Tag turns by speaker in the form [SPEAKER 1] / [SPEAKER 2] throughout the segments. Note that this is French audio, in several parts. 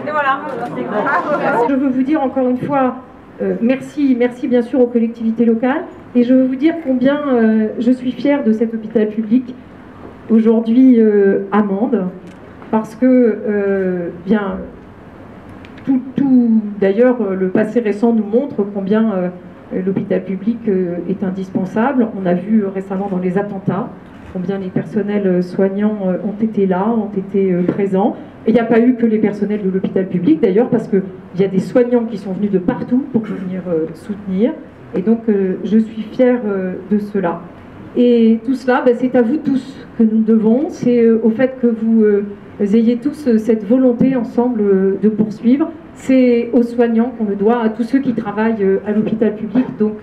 [SPEAKER 1] Et voilà. Je veux vous dire encore une fois, merci bien sûr aux collectivités locales, et je veux vous dire combien je suis fière de cet hôpital public aujourd'hui à Mende, parce que bien d'ailleurs le passé récent nous montre combien l'hôpital public est indispensable. On a vu récemment dans les attentats combien les personnels soignants ont été là, ont été présents. Et il n'y a pas eu que les personnels de l'hôpital public d'ailleurs, parce qu'il y a des soignants qui sont venus de partout pour venir soutenir. Et donc je suis fière de cela. Et tout cela, c'est à vous tous que nous devons. C'est au fait que vous ayez tous cette volonté ensemble de poursuivre. C'est aux soignants qu'on le doit, à tous ceux qui travaillent à l'hôpital public. Donc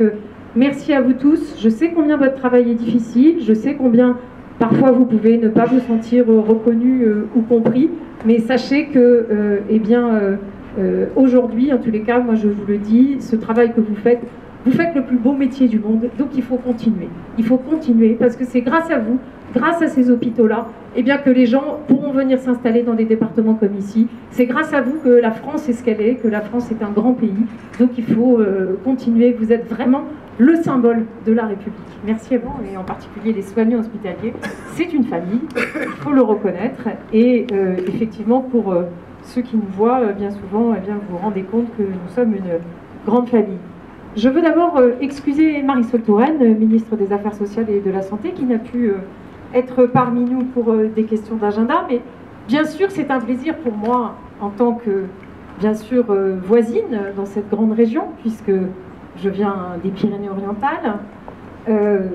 [SPEAKER 1] merci à vous tous. Je sais combien votre travail est difficile. Je sais combien parfois vous pouvez ne pas vous sentir reconnu ou compris. Mais sachez que, aujourd'hui, en tous les cas, moi je vous le dis, ce travail que vous faites le plus beau métier du monde, donc il faut continuer. Il faut continuer parce que c'est grâce à vous, grâce à ces hôpitaux-là, que les gens pourront venir s'installer dans des départements comme ici. C'est grâce à vous que la France est ce qu'elle est, que la France est un grand pays. Donc il faut continuer. Vous êtes vraiment le symbole de la République. Merci à vous, et en particulier les soignants hospitaliers. C'est une famille, il faut le reconnaître. Et effectivement, pour ceux qui nous voient bien souvent, vous vous rendez compte que nous sommes une grande famille. Je veux d'abord excuser Marisol Touraine, ministre des Affaires sociales et de la Santé, qui n'a pu être parmi nous pour des questions d'agenda, mais bien sûr c'est un plaisir pour moi en tant que, bien sûr, voisine dans cette grande région, puisque je viens des Pyrénées-Orientales.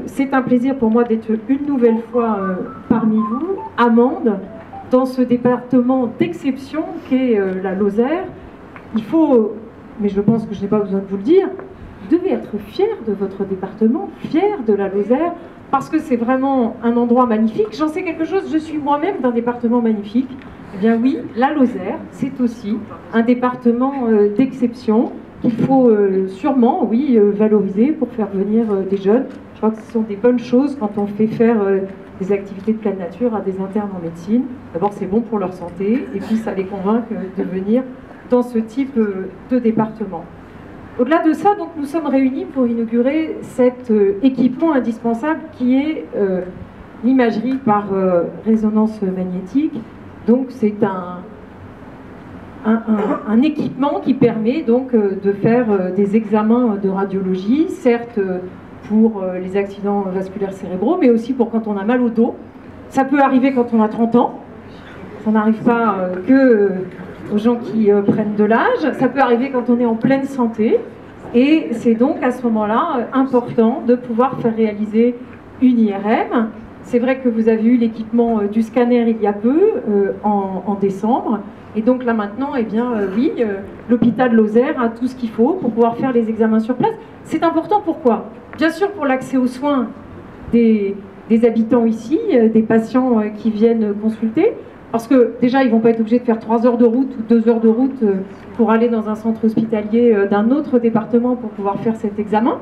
[SPEAKER 1] C'est un plaisir pour moi d'être une nouvelle fois parmi vous, à Mende, dans ce département d'exception qu'est la Lozère. Il faut, mais je pense que je n'ai pas besoin de vous le dire, vous devez être fiers de votre département, fiers de la Lozère, parce que c'est vraiment un endroit magnifique. J'en sais quelque chose, je suis moi-même d'un département magnifique. Eh bien oui, la Lozère, c'est aussi un département d'exception qu'il faut sûrement, oui, valoriser pour faire venir des jeunes. Je crois que ce sont des bonnes choses quand on fait faire des activités de pleine nature à des internes en médecine. D'abord, c'est bon pour leur santé, et puis ça les convainc de venir dans ce type de département. Au-delà de ça, donc, nous sommes réunis pour inaugurer cet équipement indispensable qui est l'imagerie par résonance magnétique. Donc c'est un équipement qui permet donc de faire des examens de radiologie, certes pour les accidents vasculaires cérébraux, mais aussi pour quand on a mal au dos. Ça peut arriver quand on a 30 ans, ça n'arrive pas que aux gens qui prennent de l'âge, ça peut arriver quand on est en pleine santé, et c'est donc à ce moment-là important de pouvoir faire réaliser une IRM. C'est vrai que vous avez eu l'équipement du scanner il y a peu, en décembre, et donc là maintenant, oui, l'hôpital Lozère a tout ce qu'il faut pour pouvoir faire les examens sur place. C'est important, pourquoi? Bien sûr pour l'accès aux soins des habitants ici, des patients qui viennent consulter, parce que déjà ils ne vont pas être obligés de faire 3 heures de route ou 2 heures de route pour aller dans un centre hospitalier d'un autre département pour pouvoir faire cet examen.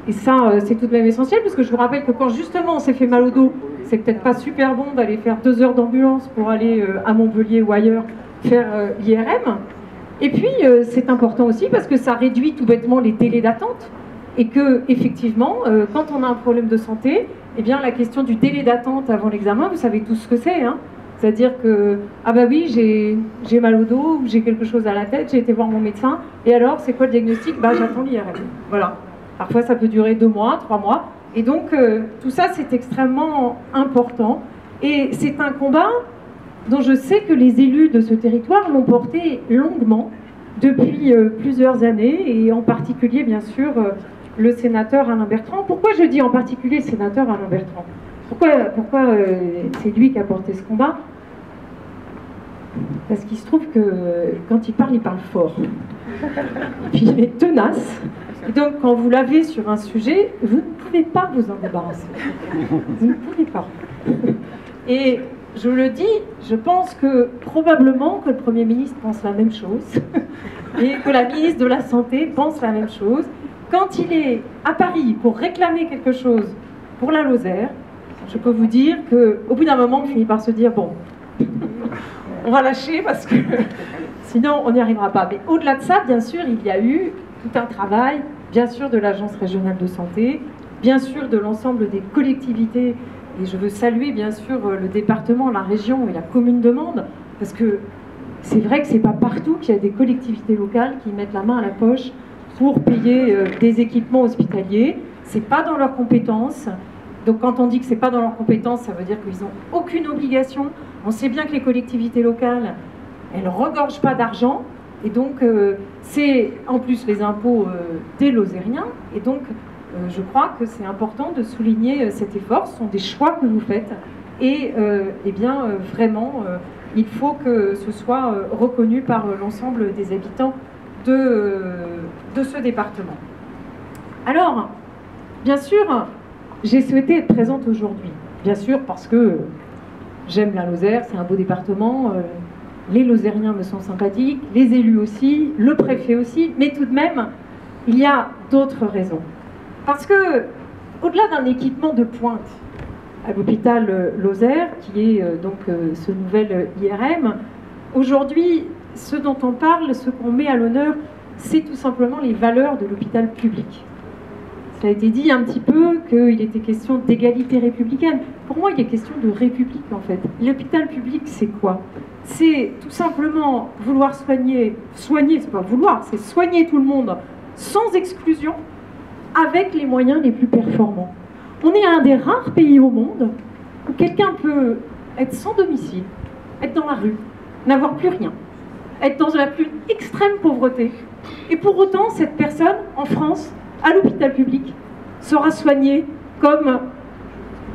[SPEAKER 1] Et ça, c'est tout de même essentiel, parce que je vous rappelle que quand justement on s'est fait mal au dos, c'est peut-être pas super bon d'aller faire 2 heures d'ambulance pour aller à Montpellier ou ailleurs faire l'IRM. Et puis c'est important aussi parce que ça réduit tout bêtement les délais d'attente, et que effectivement, quand on a un problème de santé, eh bien la question du délai d'attente avant l'examen, vous savez tous ce que c'est, hein. C'est-à-dire que, ah bah oui, j'ai mal au dos, ou j'ai quelque chose à la tête, j'ai été voir mon médecin, et alors, c'est quoi le diagnostic? Bah j'attends l'IRM. Voilà. Parfois, ça peut durer 2 mois, 3 mois. Et donc, tout ça, c'est extrêmement important. Et c'est un combat dont je sais que les élus de ce territoire l'ont porté longuement depuis plusieurs années, et en particulier, bien sûr, le sénateur Alain Bertrand. Pourquoi je dis en particulier le sénateur Alain Bertrand? Pourquoi c'est lui qui a porté ce combat? Parce qu'il se trouve que quand il parle fort. Et puis il est tenace. Et donc quand vous l'avez sur un sujet, vous ne pouvez pas vous en débarrasser. Vous ne pouvez pas. Et je le dis, je pense que probablement que le Premier ministre pense la même chose et que la ministre de la Santé pense la même chose. Quand il est à Paris pour réclamer quelque chose pour la Lozère, je peux vous dire qu'au bout d'un moment, on finit par se dire, bon, on va lâcher parce que sinon on n'y arrivera pas. Mais au-delà de ça, bien sûr, il y a eu tout un travail, bien sûr de l'Agence régionale de santé, bien sûr de l'ensemble des collectivités, et je veux saluer bien sûr le département, la région et la commune de Mende, parce que c'est vrai que c'est pas partout qu'il y a des collectivités locales qui mettent la main à la poche pour payer des équipements hospitaliers. C'est pas dans leurs compétences. Donc quand on dit que c'est pas dans leurs compétences, ça veut dire qu'ils n'ont aucune obligation. On sait bien que les collectivités locales, elles ne regorgent pas d'argent. Et donc c'est en plus les impôts des Lozériens. Et donc je crois que c'est important de souligner cet effort. Ce sont des choix que vous faites. Et eh bien vraiment, il faut que ce soit reconnu par l'ensemble des habitants de ce département. Alors, bien sûr, j'ai souhaité être présente aujourd'hui. Bien sûr, parce que j'aime la Lozère, c'est un beau département, les Lozériens me sont sympathiques, les élus aussi, le préfet aussi, mais tout de même, il y a d'autres raisons. Parce que, au-delà d'un équipement de pointe à l'hôpital Lozère, qui est donc ce nouvel IRM, aujourd'hui, ce dont on parle, ce qu'on met à l'honneur, c'est tout simplement les valeurs de l'hôpital public. Ça a été dit un petit peu qu'il était question d'égalité républicaine. Pour moi, il est question de république, en fait. L'hôpital public, c'est quoi? C'est tout simplement vouloir soigner, c'est pas vouloir, c'est soigner tout le monde sans exclusion, avec les moyens les plus performants. On est un des rares pays au monde où quelqu'un peut être sans domicile, être dans la rue, n'avoir plus rien, être dans la plus extrême pauvreté. Et pour autant, cette personne, en France, à l'hôpital public, sera soigné comme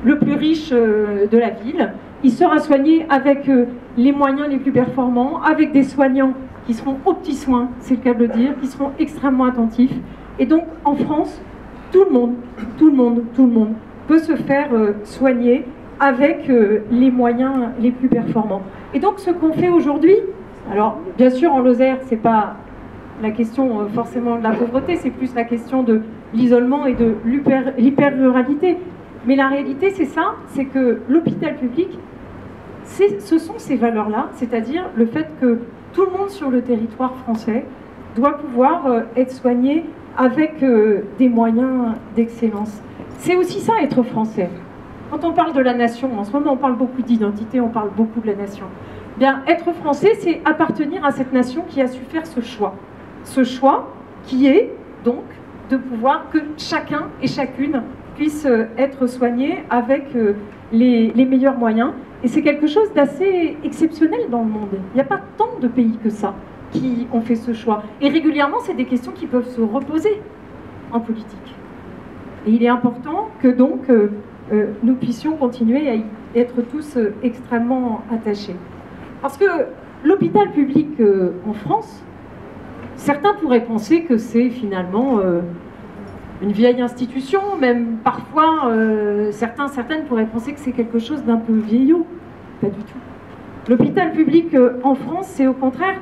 [SPEAKER 1] le plus riche de la ville. Il sera soigné avec les moyens les plus performants, avec des soignants qui seront aux petits soins, c'est le cas de le dire, qui seront extrêmement attentifs. Et donc, en France, tout le monde peut se faire soigner avec les moyens les plus performants. Et donc, ce qu'on fait aujourd'hui, alors, bien sûr, en Lozère, c'est pas la question forcément de la pauvreté, c'est plus la question de l'isolement et de l'hyper-ruralité. Mais la réalité, c'est ça, c'est que l'hôpital public, ce sont ces valeurs-là, c'est-à-dire le fait que tout le monde sur le territoire français doit pouvoir être soigné avec des moyens d'excellence. C'est aussi ça, être français. Quand on parle de la nation, en ce moment on parle beaucoup d'identité, on parle beaucoup de la nation. Bien, être français, c'est appartenir à cette nation qui a su faire ce choix. Ce choix qui est donc de pouvoir que chacun et chacune puisse être soigné avec les meilleurs moyens. Et c'est quelque chose d'assez exceptionnel dans le monde. Il n'y a pas tant de pays que ça qui ont fait ce choix. Et régulièrement, c'est des questions qui peuvent se reposer en politique. Et il est important que donc nous puissions continuer à y être tous extrêmement attachés. Parce que l'hôpital public en France, certains pourraient penser que c'est finalement une vieille institution, même parfois certaines pourraient penser que c'est quelque chose d'un peu vieillot. Pas du tout. L'hôpital public en France, c'est au contraire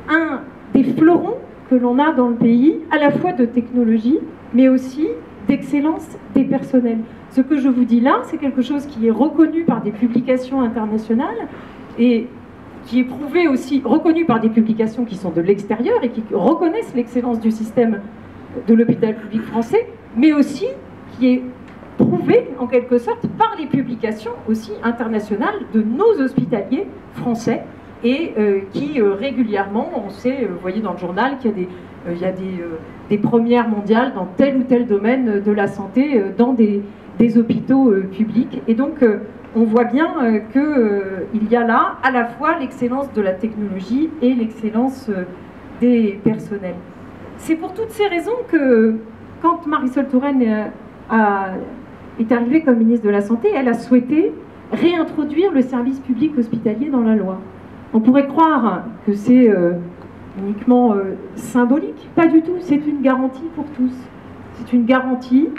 [SPEAKER 1] un des fleurons que l'on a dans le pays, à la fois de technologie, mais aussi d'excellence des personnels. Ce que je vous dis là, c'est quelque chose qui est reconnu par des publications internationales et qui est prouvé aussi, reconnu par des publications qui sont de l'extérieur et qui reconnaissent l'excellence du système de l'hôpital public français, mais aussi qui est prouvé en quelque sorte par les publications aussi internationales de nos hospitaliers français et qui régulièrement, on sait, vous voyez dans le journal qu'il y a des premières mondiales dans tel ou tel domaine de la santé dans des hôpitaux publics. Et donc on voit bien qu'il y a là à la fois l'excellence de la technologie et l'excellence des personnels. C'est pour toutes ces raisons que quand Marisol Touraine est arrivée comme ministre de la Santé, elle a souhaité réintroduire le service public hospitalier dans la loi. On pourrait croire que c'est uniquement symbolique, pas du tout, c'est une garantie pour tous. C'est une garantie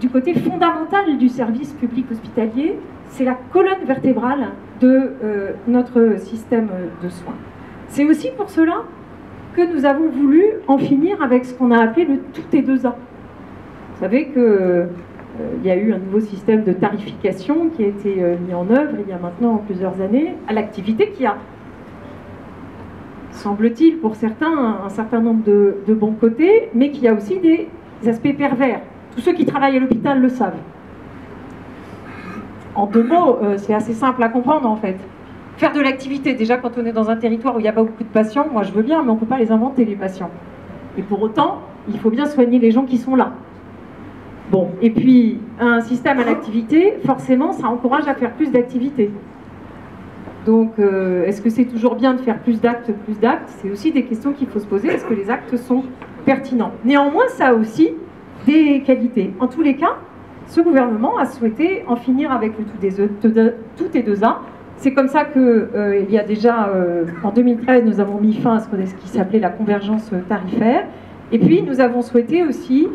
[SPEAKER 1] du côté fondamental du service public hospitalier, c'est la colonne vertébrale de notre système de soins. C'est aussi pour cela que nous avons voulu en finir avec ce qu'on a appelé le tout et deux A. Vous savez que il y a eu un nouveau système de tarification qui a été mis en œuvre il y a maintenant plusieurs années à l'activité qui a, semble-t-il pour certains, un certain nombre de bons côtés, mais qui a aussi des aspects pervers. Tous ceux qui travaillent à l'hôpital le savent. En 2 mots, c'est assez simple à comprendre en fait. Faire de l'activité, déjà quand on est dans un territoire où il n'y a pas beaucoup de patients, moi je veux bien, mais on ne peut pas les inventer les patients. Et pour autant, il faut bien soigner les gens qui sont là. Bon, et puis un système à l'activité, forcément, ça encourage à faire plus d'activités. Donc, est-ce que c'est toujours bien de faire plus d'actes? C'est aussi des questions qu'il faut se poser. Est-ce que les actes sont pertinents? Néanmoins, ça a aussi des qualités. En tous les cas, ce gouvernement a souhaité en finir avec le tout et deux A. C'est comme ça qu'il y a déjà, en 2013, nous avons mis fin à ce qui s'appelait la convergence tarifaire. Et puis, nous avons souhaité aussi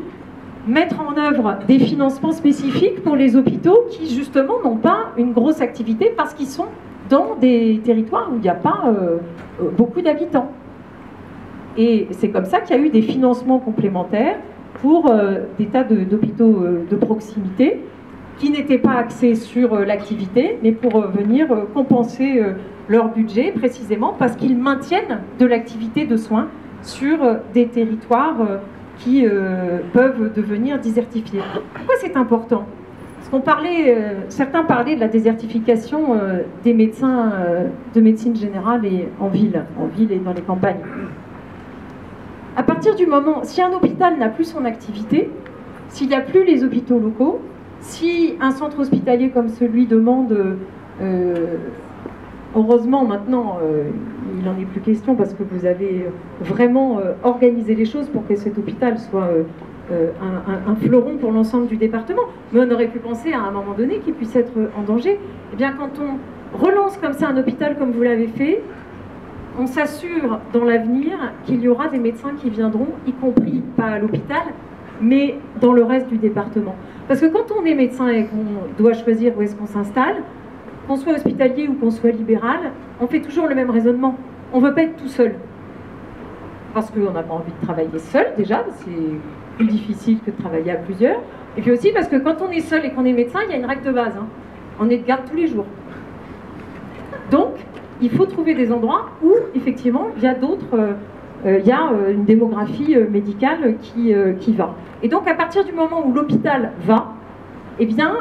[SPEAKER 1] mettre en œuvre des financements spécifiques pour les hôpitaux qui, justement, n'ont pas une grosse activité parce qu'ils sont dans des territoires où il n'y a pas beaucoup d'habitants. Et c'est comme ça qu'il y a eu des financements complémentaires pour des tas d'hôpitaux de proximité qui n'étaient pas axés sur l'activité, mais pour venir compenser leur budget précisément parce qu'ils maintiennent de l'activité de soins sur des territoires qui peuvent devenir désertifiés. Pourquoi c'est important ? Parce qu'on parlait, certains parlaient de la désertification des médecins de médecine générale et en ville et dans les campagnes. À partir du moment, si un hôpital n'a plus son activité, s'il n'y a plus les hôpitaux locaux, si un centre hospitalier comme celui demande, heureusement maintenant, il n'en est plus question parce que vous avez vraiment organisé les choses pour que cet hôpital soit un fleuron pour l'ensemble du département. Mais on aurait pu penser à un moment donné qu'il puisse être en danger. Eh bien, quand on relance comme ça un hôpital comme vous l'avez fait, on s'assure dans l'avenir qu'il y aura des médecins qui viendront, y compris pas à l'hôpital, mais dans le reste du département. Parce que quand on est médecin et qu'on doit choisir où est-ce qu'on s'installe, qu'on soit hospitalier ou qu'on soit libéral, on fait toujours le même raisonnement. On ne veut pas être tout seul. Parce qu'on n'a pas envie de travailler seul, déjà, c'est plus difficile que de travailler à plusieurs. Et puis aussi parce que quand on est seul et qu'on est médecin, il y a une règle de base. On est de garde tous les jours. Donc, il faut trouver des endroits où, effectivement, il y a d'autres... il y a une démographie médicale qui va. Et donc, à partir du moment où l'hôpital va, eh bien,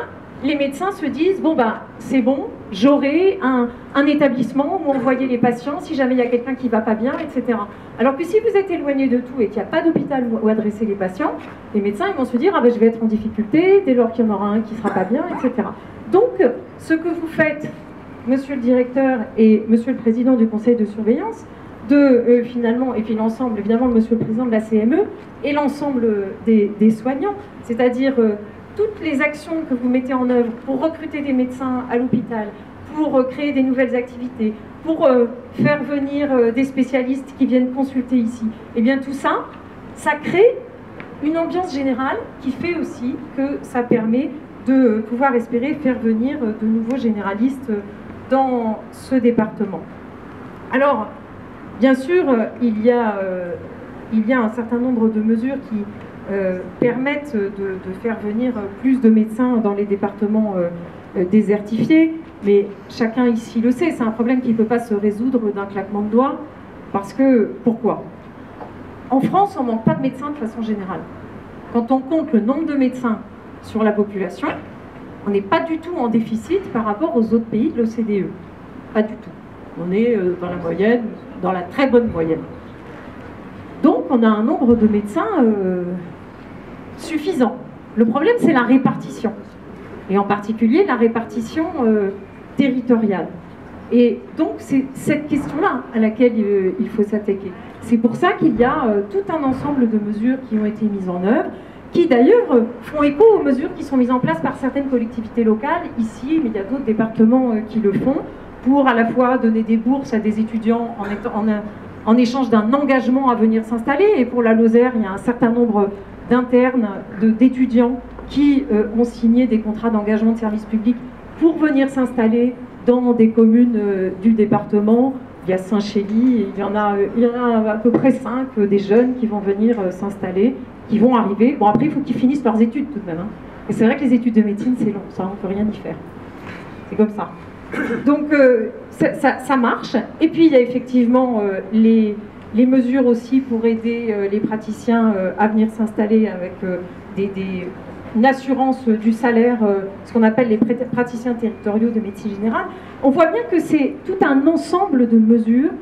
[SPEAKER 1] les médecins se disent, bon, ben, c'est bon, j'aurai un établissement où envoyer les patients si jamais il y a quelqu'un qui ne va pas bien, etc. Alors que si vous êtes éloigné de tout et qu'il n'y a pas d'hôpital où adresser les patients, les médecins ils vont se dire, ah ben, je vais être en difficulté dès lors qu'il y en aura un qui ne sera pas bien, etc. Donc, ce que vous faites, monsieur le directeur et monsieur le président du conseil de surveillance, finalement, et puis l'ensemble, évidemment, monsieur le président de la CME, et l'ensemble des soignants, c'est-à-dire toutes les actions que vous mettez en œuvre pour recruter des médecins à l'hôpital, pour créer des nouvelles activités, pour faire venir des spécialistes qui viennent consulter ici, et bien tout ça, ça crée une ambiance générale qui fait aussi que ça permet de pouvoir espérer faire venir de nouveaux généralistes dans ce département. Alors, bien sûr, il y a un certain nombre de mesures qui permettent de faire venir plus de médecins dans les départements désertifiés, mais chacun ici le sait, c'est un problème qui ne peut pas se résoudre d'un claquement de doigts, parce que, pourquoi ? En France, on ne manque pas de médecins de façon générale. Quand on compte le nombre de médecins sur la population, on n'est pas du tout en déficit par rapport aux autres pays de l'OCDE. Pas du tout. On est dans la moyenne, dans la très bonne moyenne. Donc, on a un nombre de médecins suffisant. Le problème, c'est la répartition. Et en particulier, la répartition territoriale. Et donc, c'est cette question-là à laquelle il faut s'attaquer. C'est pour ça qu'il y a tout un ensemble de mesures qui ont été mises en œuvre, qui d'ailleurs font écho aux mesures qui sont mises en place par certaines collectivités locales, ici, mais il y a d'autres départements qui le font, pour à la fois donner des bourses à des étudiants en échange d'un engagement à venir s'installer. Et pour la Lozère, il y a un certain nombre d'internes, d'étudiants qui ont signé des contrats d'engagement de service public pour venir s'installer dans des communes du département. Il y a Saint-Chély, il y en a à peu près 5 des jeunes qui vont venir s'installer, qui vont arriver. Bon, après, il faut qu'ils finissent leurs études tout de même. Et c'est vrai que les études de médecine, c'est long, ça, on ne peut rien y faire. C'est comme ça. Donc, ça marche. Et puis, il y a effectivement les mesures aussi pour aider les praticiens à venir s'installer avec une assurance du salaire, ce qu'on appelle les praticiens territoriaux de médecine générale. On voit bien que c'est tout un ensemble de mesures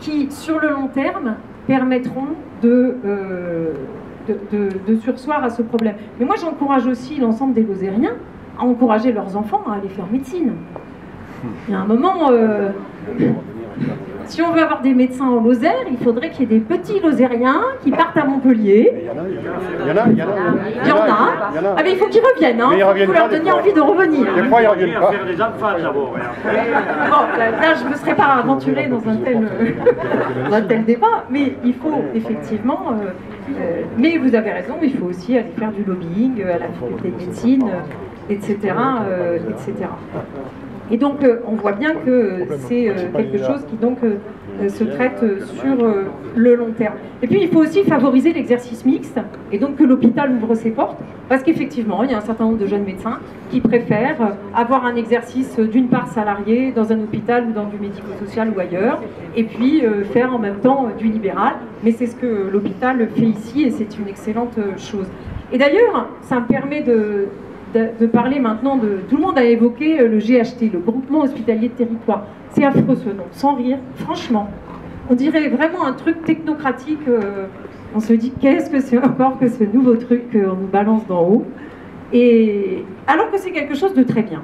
[SPEAKER 1] qui, sur le long terme, permettront de surseoir à ce problème. Mais moi, j'encourage aussi l'ensemble des Lozériens à encourager leurs enfants à aller faire médecine. Il y a un moment, si on veut avoir des médecins en Lozère, il faudrait qu'il y ait des petits Lozériens qui partent à Montpellier. Il y en a. Ah mais il faut qu'ils reviennent, hein. Il faut leur donner envie de revenir.
[SPEAKER 2] Des fois, ils reviennent pas.
[SPEAKER 3] Faire des enfants d'abord.
[SPEAKER 1] Bon, là, je ne me serais pas aventurée dans un tel débat, mais il faut effectivement... mais vous avez raison, il faut aussi aller faire du lobbying à la faculté de médecine, etc. etc. Et donc, on voit bien que c'est quelque chose qui donc se traite sur le long terme. Et puis, il faut aussi favoriser l'exercice mixte, et donc que l'hôpital ouvre ses portes, parce qu'effectivement, il y a un certain nombre de jeunes médecins qui préfèrent avoir un exercice d'une part salarié dans un hôpital ou dans du médico-social ou ailleurs, et puis faire en même temps du libéral. Mais c'est ce que l'hôpital fait ici, et c'est une excellente chose. Et d'ailleurs, ça me permet de parler maintenant de... Tout le monde a évoqué le GHT, le groupement hospitalier de territoire. C'est affreux ce nom, sans rire, franchement. On dirait vraiment un truc technocratique. On se dit, qu'est-ce que c'est encore que ce nouveau truc qu'on nous balance d'en haut? Et alors que c'est quelque chose de très bien,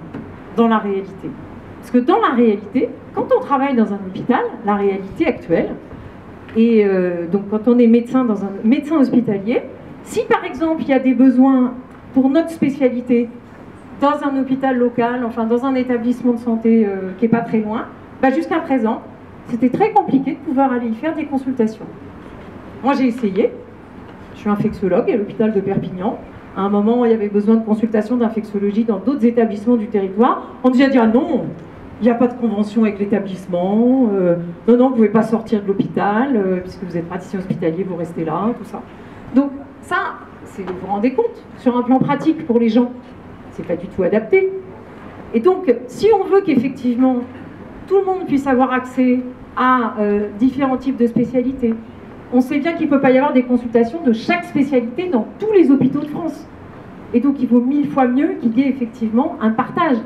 [SPEAKER 1] dans la réalité. Parce que dans la réalité, quand on travaille dans un hôpital, la réalité actuelle, et donc quand on est médecin dans un médecin hospitalier, si par exemple il y a des besoins pour notre spécialité, dans un hôpital local, enfin dans un établissement de santé qui n'est pas très loin, bah jusqu'à présent, c'était très compliqué de pouvoir aller y faire des consultations. Moi j'ai essayé, je suis infectiologue à l'hôpital de Perpignan. À un moment, il y avait besoin de consultations d'infectiologie dans d'autres établissements du territoire. On nous a dit, ah non, il n'y a pas de convention avec l'établissement, non, vous ne pouvez pas sortir de l'hôpital, puisque vous êtes praticien hospitalier, vous restez là, tout ça. Donc ça, vous vous rendez compte, sur un plan pratique pour les gens, c'est pas du tout adapté. Et donc, si on veut qu'effectivement tout le monde puisse avoir accès à différents types de spécialités, on sait bien qu'il ne peut pas y avoir des consultations de chaque spécialité dans tous les hôpitaux de France. Et donc, il vaut 1000 fois mieux qu'il y ait effectivement un partage.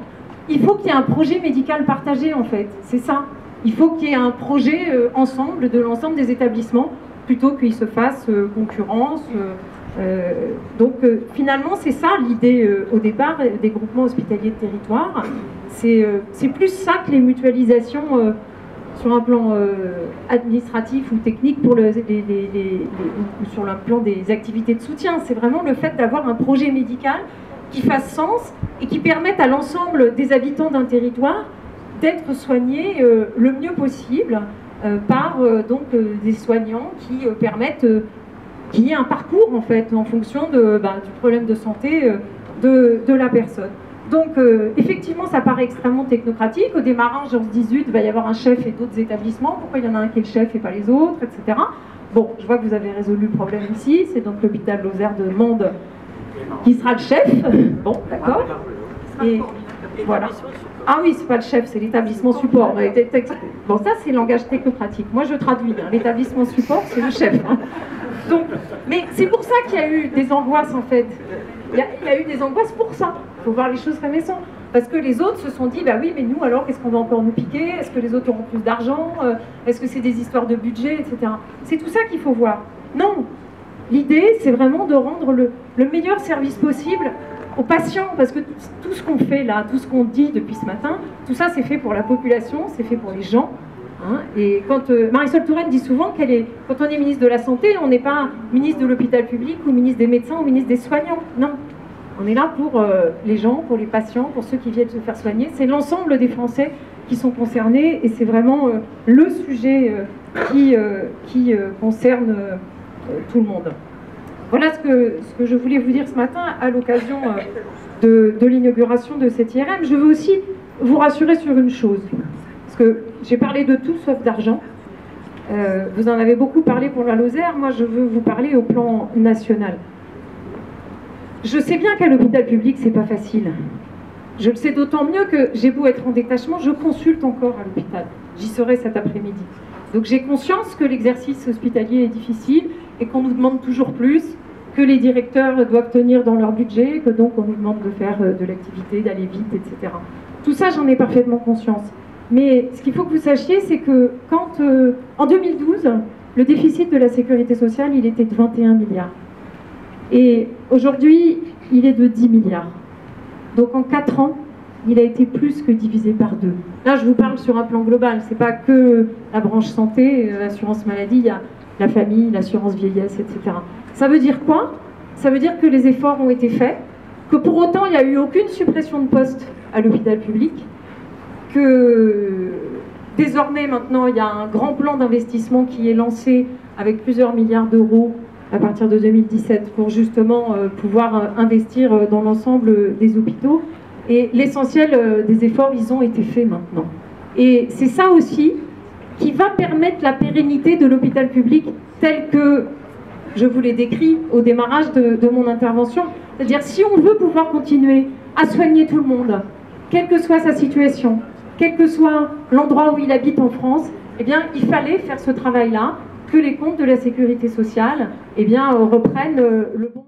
[SPEAKER 1] Il faut qu'il y ait un projet médical partagé, en fait, c'est ça. Il faut qu'il y ait un projet ensemble de l'ensemble des établissements, plutôt qu'ils se fassent concurrence. Donc finalement c'est ça l'idée au départ des groupements hospitaliers de territoire, c'est plus ça que les mutualisations sur un plan administratif ou technique pour ou sur le plan des activités de soutien. C'est vraiment le fait d'avoir un projet médical qui fasse sens et qui permette à l'ensemble des habitants d'un territoire d'être soignés le mieux possible par des soignants qui permettent qu'il y ait un parcours en fait en fonction du problème de santé de la personne. Donc effectivement ça paraît extrêmement technocratique. Au démarrage on se dit zut, il va y avoir un chef et d'autres établissements, pourquoi il y en a un qui est le chef et pas les autres, etc. Bon, je vois que vous avez résolu le problème ici, c'est donc l'hôpital Lozère de Mende qui sera le chef. Bon, d'accord. Et voilà. Ah oui, c'est pas le chef, c'est l'établissement support. Bon, ça c'est le langage technocratique. Moi je traduis, hein. L'établissement support c'est le chef. Hein. Donc, mais c'est pour ça qu'il y a eu des angoisses en fait. Il y a eu des angoisses pour ça. Il faut voir les choses comme elles sont. Parce que les autres se sont dit, bah oui, mais nous alors, qu'est-ce qu'on va encore nous piquer? Est-ce que les autres auront plus d'argent? Est-ce que c'est des histoires de budget, etc. C'est tout ça qu'il faut voir. Non. L'idée, c'est vraiment de rendre le meilleur service possible aux patients. Parce que tout ce qu'on fait là, tout ce qu'on dit depuis ce matin, tout ça c'est fait pour la population, c'est fait pour les gens. Hein, et quand Marisol Touraine dit souvent quand on est ministre de la Santé, on n'est pas ministre de l'hôpital public ou ministre des médecins ou ministre des soignants. Non, on est là pour les gens, pour les patients, pour ceux qui viennent se faire soigner. C'est l'ensemble des Français qui sont concernés et c'est vraiment le sujet qui concerne tout le monde. Voilà ce que je voulais vous dire ce matin à l'occasion de l'inauguration de cette IRM. Je veux aussi vous rassurer sur une chose. Parce que j'ai parlé de tout sauf d'argent. Vous en avez beaucoup parlé pour la Lozère. Moi, je veux vous parler au plan national. Je sais bien qu'à l'hôpital public, c'est pas facile. Je le sais d'autant mieux que j'ai beau être en détachement, je consulte encore à l'hôpital. J'y serai cet après-midi. Donc j'ai conscience que l'exercice hospitalier est difficile et qu'on nous demande toujours plus, que les directeurs doivent tenir dans leur budget, que donc on nous demande de faire de l'activité, d'aller vite, etc. Tout ça, j'en ai parfaitement conscience. Mais ce qu'il faut que vous sachiez, c'est que quand, en 2012, le déficit de la sécurité sociale, il était de 21 milliards. Et aujourd'hui, il est de 10 milliards. Donc en 4 ans, il a été plus que divisé par 2. Là, je vous parle sur un plan global. Ce n'est pas que la branche santé, l'assurance maladie, il y a la famille, l'assurance vieillesse, etc. Ça veut dire quoi? Ça veut dire que les efforts ont été faits, que pour autant, il n'y a eu aucune suppression de postes à l'hôpital public, que désormais, maintenant, il y a un grand plan d'investissement qui est lancé avec plusieurs milliards d'euros à partir de 2017 pour justement pouvoir investir dans l'ensemble des hôpitaux. Et l'essentiel des efforts, ils ont été faits maintenant. Et c'est ça aussi qui va permettre la pérennité de l'hôpital public tel que je vous l'ai décrit au démarrage de mon intervention. C'est-à-dire, si on veut pouvoir continuer à soigner tout le monde, quelle que soit sa situation, quel que soit l'endroit où il habite en France, eh bien, il fallait faire ce travail-là, que les comptes de la sécurité sociale eh bien, reprennent le bon...